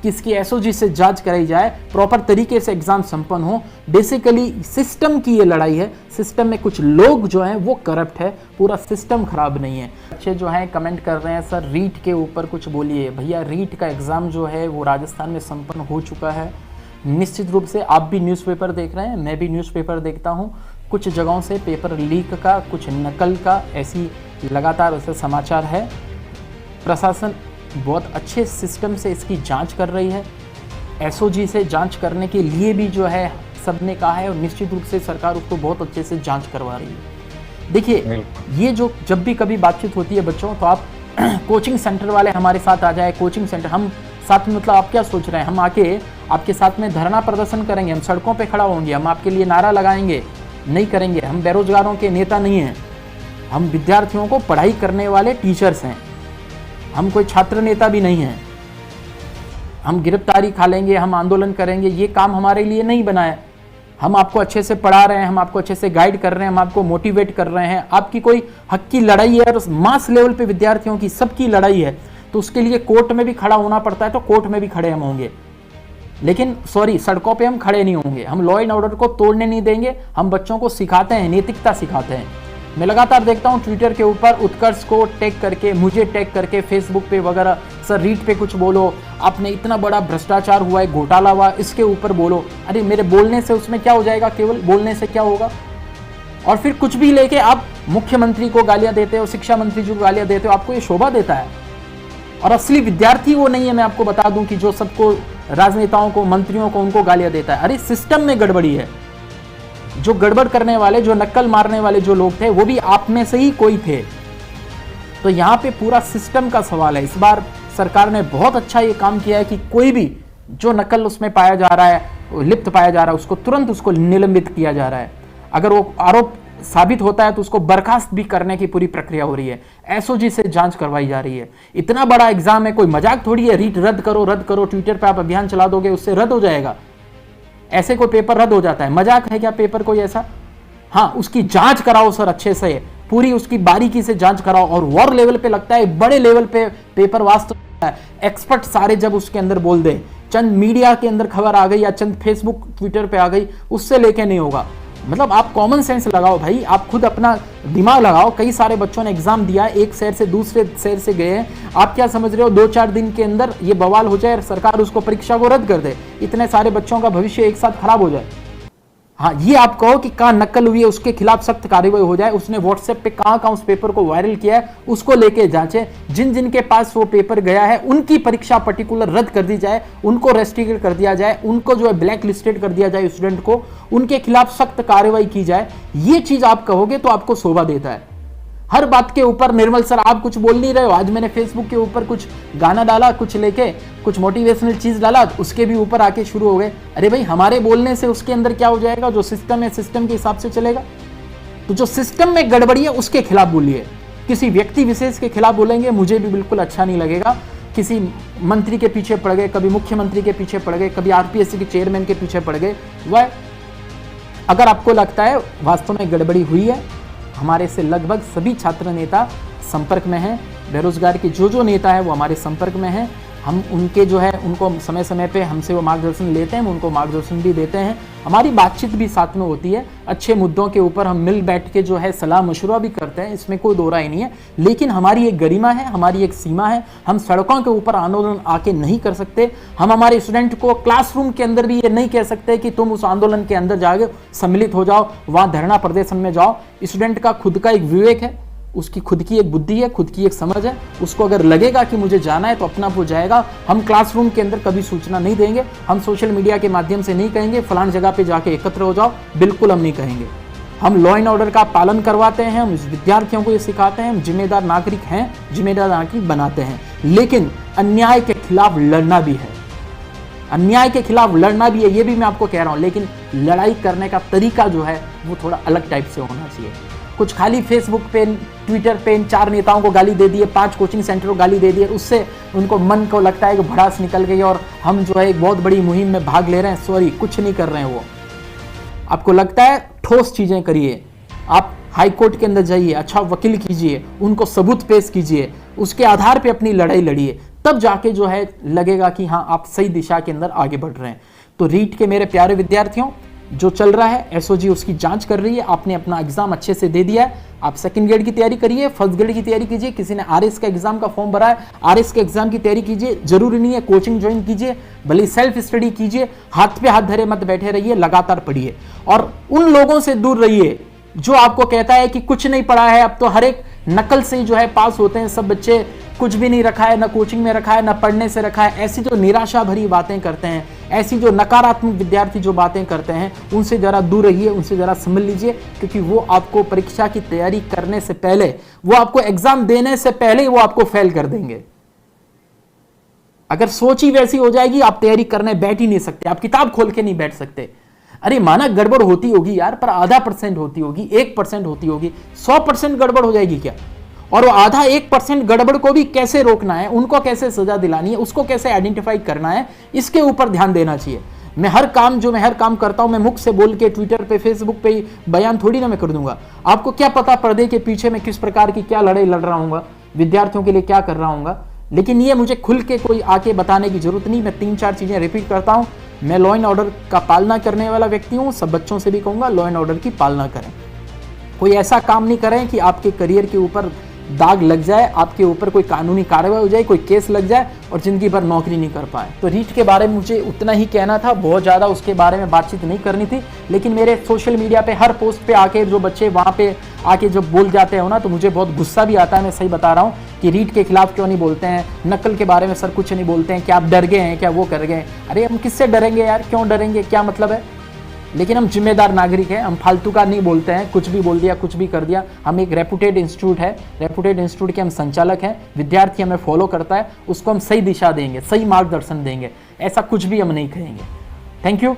कि इसकी एसओजी से जांच कराई जाए, प्रॉपर तरीके से एग्जाम संपन्न हो। बेसिकली सिस्टम की ये लड़ाई है, सिस्टम में कुछ लोग जो हैं वो करप्ट है, पूरा सिस्टम खराब नहीं है। बच्चे जो हैं कमेंट कर रहे हैं सर रीट के ऊपर कुछ बोलिए। भैया रीट का एग्जाम जो है वो राजस्थान में संपन्न हो चुका है। निश्चित रूप से आप भी न्यूज़पेपर देख रहे हैं, मैं भी न्यूज़पेपर देखता हूँ। कुछ जगहों से पेपर लीक का, कुछ नकल का, ऐसी लगातार ऐसे समाचार है। प्रशासन बहुत अच्छे सिस्टम से इसकी जांच कर रही है। एसओजी से जांच करने के लिए भी जो है सबने कहा है, और निश्चित रूप से सरकार उसको बहुत अच्छे से जांच करवा रही है। देखिए ये जो जब भी कभी बातचीत होती है बच्चों, तो आप कोचिंग सेंटर वाले हमारे साथ आ जाए, कोचिंग सेंटर हम साथ में, मतलब आप क्या सोच रहे हैं, हम आके आपके साथ में धरना प्रदर्शन करेंगे, हम सड़कों पे खड़ा होंगे, हम आपके लिए नारा लगाएंगे? नहीं करेंगे। हम बेरोजगारों के नेता नहीं हैं, हम विद्यार्थियों को पढ़ाई करने वाले टीचर्स हैं, हम कोई छात्र नेता भी नहीं हैं। हम गिरफ्तारी खा लेंगे, हम आंदोलन करेंगे, ये काम हमारे लिए नहीं बना है। हम आपको अच्छे से पढ़ा रहे हैं, हम आपको अच्छे से गाइड कर रहे हैं, हम आपको मोटिवेट कर रहे हैं। आपकी कोई हक की लड़ाई है और मास लेवल पे विद्यार्थियों की सबकी लड़ाई है, तो उसके लिए कोर्ट में भी खड़ा होना पड़ता है, तो कोर्ट में भी खड़े हम होंगे। लेकिन सॉरी, सड़कों पे हम खड़े नहीं होंगे। हम लॉ एंड ऑर्डर को तोड़ने नहीं देंगे। हम बच्चों को सिखाते हैं, नैतिकता सिखाते हैं। मैं लगातार देखता हूं ट्विटर के ऊपर उत्कर्ष को टैग करके, मुझे टैग करके, फेसबुक पे वगैरह, सर रीट पे कुछ बोलो, आपने इतना बड़ा भ्रष्टाचार हुआ है, घोटाला हुआ, इसके ऊपर बोलो। अरे मेरे बोलने से उसमें क्या हो जाएगा? केवल बोलने से क्या होगा? और फिर कुछ भी लेके आप मुख्यमंत्री को गालियां देते हो, शिक्षा मंत्री जी को गालियां देते हो, आपको ये शोभा देता है? और असली विद्यार्थी वो नहीं है, मैं आपको बता दूं, कि जो सबको, राजनेताओं को, मंत्रियों को, उनको गालियां देता है। अरे सिस्टम में गड़बड़ी है। जो गड़बड़ करने वाले, जो नक्कल मारने वाले जो लोग थे, वो भी आप में से ही कोई थे। तो यहाँ पे पूरा सिस्टम का सवाल है। इस बार सरकार ने बहुत अच्छा ये काम किया है कि कोई भी जो नकल उसमें पाया जा रहा है, लिप्त पाया जा रहा है, उसको तुरंत उसको निलंबित किया जा रहा है। अगर वो आरोप साबित होता है तो उसको बर्खास्त भी करने की पूरी प्रक्रिया हो रही है। एसओजी से जांच करवाई जा रही है। इतना बड़ा एग्जाम है, कोई मजाक थोड़ी है। रीट रद्द करो, रद्द करो, ट्विटर पे आप अभियान चला दोगे, उससे रद्द हो जाएगा? ऐसे कोई पेपर रद्द हो जाता है? मजाक है क्या पेपर कोई ऐसा? हाँ, उसकी जांच कराओ सर, अच्छे से पूरी उसकी बारीकी से जांच कराओ। और वॉर लेवल पे लगता है, बड़े लेवल पे पेपर वास्तव एक्सपर्ट सारे जब उसके अंदर बोल दे, चंद मीडिया के अंदर खबर आ गई या चंद फेसबुक ट्विटर पे आ गई, उससे लेके नहीं होगा। मतलब आप कॉमन सेंस लगाओ भाई, आप खुद अपना दिमाग लगाओ। कई सारे बच्चों ने एग्जाम दिया, एक शहर से दूसरे शहर से गए हैं। आप क्या समझ रहे हो 2-4 दिन के अंदर ये बवाल हो जाए और सरकार उसको परीक्षा को रद्द कर दे, इतने सारे बच्चों का भविष्य एक साथ खराब हो जाए? हाँ, ये आप कहो कि कहाँ नकल हुई है, उसके खिलाफ सख्त कार्रवाई हो जाए। उसने व्हाट्सएप पे कहाँ उस पेपर को वायरल किया है, उसको लेके जांचे। जिन जिन के पास वो पेपर गया है उनकी परीक्षा पर्टिकुलर रद्द कर दी जाए, उनको रेस्ट्रिक्ट कर दिया जाए, उनको जो है ब्लैक लिस्टेड कर दिया जाए स्टूडेंट को, उनके खिलाफ सख्त कार्रवाई की जाए। ये चीज आप कहोगे तो आपको शोभा देता है। हर बात के ऊपर निर्मल सर आप कुछ बोल नहीं रहे हो। आज मैंने फेसबुक के ऊपर कुछ गाना डाला, कुछ लेके कुछ मोटिवेशनल चीज डाला, उसके भी ऊपर आके शुरू हो गए। अरे भाई, हमारे बोलने से उसके अंदर क्या हो जाएगा? जो सिस्टम है, सिस्टम के हिसाब से चलेगा। तो जो सिस्टम में गड़बड़ी है उसके खिलाफ बोलिए। किसी व्यक्ति विशेष के खिलाफ बोलेंगे मुझे भी बिल्कुल अच्छा नहीं लगेगा। किसी मंत्री के पीछे पड़ गए, कभी मुख्यमंत्री के पीछे पड़ गए, कभी आरपीएससी के चेयरमैन के पीछे पड़ गए। वह अगर आपको लगता है वास्तव में गड़बड़ी हुई है, हमारे से लगभग सभी छात्र नेता संपर्क में हैं। बेरोजगार के जो नेता है वो हमारे संपर्क में हैं। हम उनके जो है उनको समय समय पे हमसे वो मार्गदर्शन लेते हैं, हम उनको मार्गदर्शन भी देते हैं। हमारी बातचीत भी साथ में होती है। अच्छे मुद्दों के ऊपर हम मिल बैठ के जो है सलाह मशवरा भी करते हैं, इसमें कोई दो राय नहीं है। लेकिन हमारी एक गरिमा है, हमारी एक सीमा है। हम सड़कों के ऊपर आंदोलन आके नहीं कर सकते। हम हमारे स्टूडेंट को क्लासरूम के अंदर भी ये नहीं कह सकते कि तुम उस आंदोलन के अंदर जाके सम्मिलित हो जाओ, वहाँ धरना प्रदर्शन में जाओ। स्टूडेंट का खुद का एक विवेक है, उसकी खुद की एक बुद्धि है, खुद की एक समझ है। उसको अगर लगेगा कि मुझे जाना है तो अपना हो जाएगा। हम क्लासरूम के अंदर कभी सूचना नहीं देंगे। हम सोशल मीडिया के माध्यम से नहीं कहेंगे फलान जगह पे जाके एकत्र हो जाओ, बिल्कुल हम नहीं कहेंगे। हम लॉ एंड ऑर्डर का पालन करवाते हैं, हम विद्यार्थियों को ये सिखाते हैं, हम जिम्मेदार नागरिक हैं, जिम्मेदार नागरिक बनाते हैं। लेकिन अन्याय के खिलाफ लड़ना भी है, अन्याय के खिलाफ लड़ना भी है, ये भी मैं आपको कह रहा हूं। लेकिन लड़ाई करने का तरीका जो है वो थोड़ा अलग टाइप से होना चाहिए। कुछ खाली फेसबुक पे, ट्विटर पे 4 नेताओं को गाली दे दिए, 5 कोचिंग सेंटर को गाली दे दिए, उससे उनको मन को लगता है कि भड़ास निकल गई और हम जो है एक बहुत बड़ी मुहिम में भाग ले रहे हैं। सॉरी, कुछ नहीं कर रहे हैं वो। आपको लगता है ठोस चीजें करिए। आप हाई कोर्ट के अंदर जाइए, अच्छा वकील कीजिए, उनको सबूत पेश कीजिए, उसके आधार पे अपनी लड़ाई लड़िए, तब जाके जो है लगेगा कि हाँ आप सही दिशा के अंदर आगे बढ़ रहे हैं। तो रीट के मेरे प्यारे विद्यार्थियों, जो चल रहा है एसओजी उसकी जांच कर रही है, आपने अपना एग्जाम अच्छे से दे दिया है, आप सेकंड ग्रेड की तैयारी करिए, फर्स्ट ग्रेड की तैयारी कीजिए, किसी ने आरएस का एग्जाम का फॉर्म भरा है आरएस के एग्जाम की तैयारी कीजिए, जरूरी नहीं है कोचिंग ज्वाइन कीजिए, भले सेल्फ स्टडी कीजिए, हाथ पे हाथ धरे मत बैठे रहिए, लगातार पढ़िए और उन लोगों से दूर रहिए जो आपको कहता है कि कुछ नहीं पढ़ा है, अब तो हर एक नकल से ही जो है पास होते हैं सब बच्चे, कुछ भी नहीं रखा है, ना कोचिंग में रखा है, ना पढ़ने से रखा है। ऐसी जो निराशा भरी बातें करते हैं, ऐसी जो नकारात्मक विद्यार्थी जो बातें करते हैं, उनसे जरा दूर रहिए, उनसे जरा समझ लीजिए, क्योंकि वो आपको परीक्षा की तैयारी करने से पहले, वो आपको एग्जाम देने से पहले ही वो आपको फेल कर देंगे। अगर सोच ही वैसी हो जाएगी, आप तैयारी करने बैठ ही नहीं सकते, आप किताब खोल के नहीं बैठ सकते। अरे माना गड़बड़ होती होगी यार, पर आधा % होती होगी, 1% होती होगी, 100% गड़बड़ हो जाएगी क्या? और वो आधा 1% गड़बड़ को भी कैसे रोकना है, उनको कैसे सजा दिलानी है, उसको कैसे आइडेंटिफाई करना है, इसके ऊपर ध्यान देना चाहिए। मैं हर काम करता हूं, मैं मुख से बोल के ट्विटर पे फेसबुक पे बयान थोड़ी ना मैं कर दूंगा। आपको क्या पता पर्दे के पीछे मैं किस प्रकार की क्या लड़ाई लड़ रहा हूँ, विद्यार्थियों के लिए क्या कर रहा हूँ। लेकिन ये मुझे खुल के कोई आके बताने की जरूरत नहीं। मैं 3-4 चीजें रिपीट करता हूँ। मैं लॉ एंड ऑर्डर का पालना करने वाला व्यक्ति हूँ। सब बच्चों से भी कहूंगा लॉ एंड ऑर्डर की पालना करें। कोई ऐसा काम नहीं करें कि आपके करियर के ऊपर दाग लग जाए, आपके ऊपर कोई कानूनी कार्रवाई हो जाए, कोई केस लग जाए और जिंदगी भर नौकरी नहीं कर पाए। तो रीट के बारे में मुझे उतना ही कहना था, बहुत ज़्यादा उसके बारे में बातचीत नहीं करनी थी। लेकिन मेरे सोशल मीडिया पे हर पोस्ट पे आके जो बच्चे वहाँ पे आके जब बोल जाते हो ना, तो मुझे बहुत गुस्सा भी आता है। मैं सही बता रहा हूँ कि रीट के खिलाफ क्यों नहीं बोलते हैं, नकल के बारे में सर कुछ नहीं बोलते हैं, क्या आप डर गए हैं, क्या वो कर गए? अरे हम किससे डरेंगे यार, क्यों डरेंगे, क्या मतलब है? लेकिन हम जिम्मेदार नागरिक हैं, हम फालतू का नहीं बोलते हैं, कुछ भी बोल दिया, कुछ भी कर दिया। हम एक रेपुटेड इंस्टीट्यूट है, रेपुटेड इंस्टीट्यूट के हम संचालक हैं, विद्यार्थी हमें फॉलो करता है, उसको हम सही दिशा देंगे, सही मार्गदर्शन देंगे, ऐसा कुछ भी हम नहीं कहेंगे। Thank you.